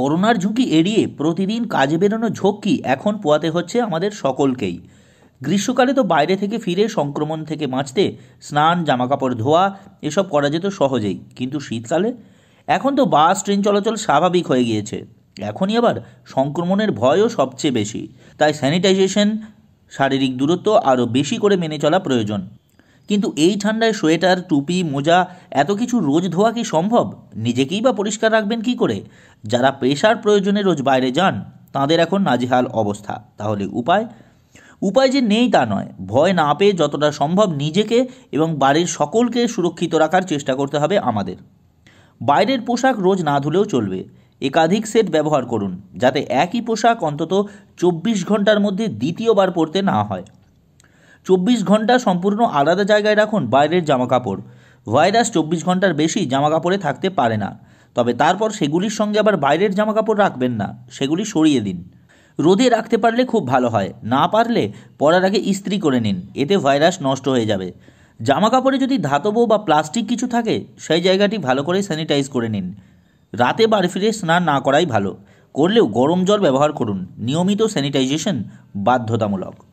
করোনার ঝুঁকি এড়িয়ে প্রতিদিন কাজে বেরোনো ঝক্কি এখন পোয়াতে হচ্ছে আমাদের সকলকেই। গ্রীষ্মকালে তো বাইরে থেকে ফিরে সংক্রমণ থেকে বাঁচতে স্নান, জামাকাপড় ধোয়া এসব করা যেত সহজেই, কিন্তু শীতকালে এখন তো বাস ট্রেন চলাচল স্বাভাবিক হয়ে গিয়েছে। এখনই আবার সংক্রমণের ভয়ও সবচেয়ে বেশি, তাই স্যানিটাইজেশন, শারীরিক দূরত্ব আরও বেশি করে মেনে চলা প্রয়োজন। কিন্তু এই ঠান্ডায় সোয়েটার, টুপি, মোজা এত কিছু রোজ ধোয়া কি সম্ভব? নিজেকেই বা পরিষ্কার রাখবেন কি করে? যারা পেশার প্রয়োজনে রোজ বাইরে যান তাদের এখন নাজেহাল অবস্থা। তাহলে উপায় যে নেই তা নয়, ভয় না পেয়ে যতটা সম্ভব নিজেকে এবং বাড়ির সকলকে সুরক্ষিত রাখার চেষ্টা করতে হবে আমাদের। বাইরের পোশাক রোজ না ধুলেও চলবে, একাধিক সেট ব্যবহার করুন যাতে একই পোশাক অন্তত 24 ঘন্টার মধ্যে দ্বিতীয়বার পরতে না হয়। 24 ঘন্টা সম্পূর্ণ আলাদা জায়গায় রাখুন বাইরের জামাকাপড়। ভাইরাস 24 ঘন্টার বেশি জামাকাপড়ে থাকতে পারে না, তবে তারপর সেগুলির সঙ্গে আবার বাইরের জামাকাপড় রাখবেন না, সেগুলি সরিয়ে দিন। রোদে রাখতে পারলে খুব ভালো হয়, না পারলে পরার আগে ইস্ত্রি করে নিন, এতে ভাইরাস নষ্ট হয়ে যাবে। জামাকাপড়ে যদি ধাতব বা প্লাস্টিক কিছু থাকে সেই জায়গাটি ভালো করে স্যানিটাইজ করে নিন। রাতে বাড়ি ফিরে স্নান না করাই ভালো, করলেও গরম জল ব্যবহার করুন। নিয়মিত স্যানিটাইজেশন বাধ্যতামূলক।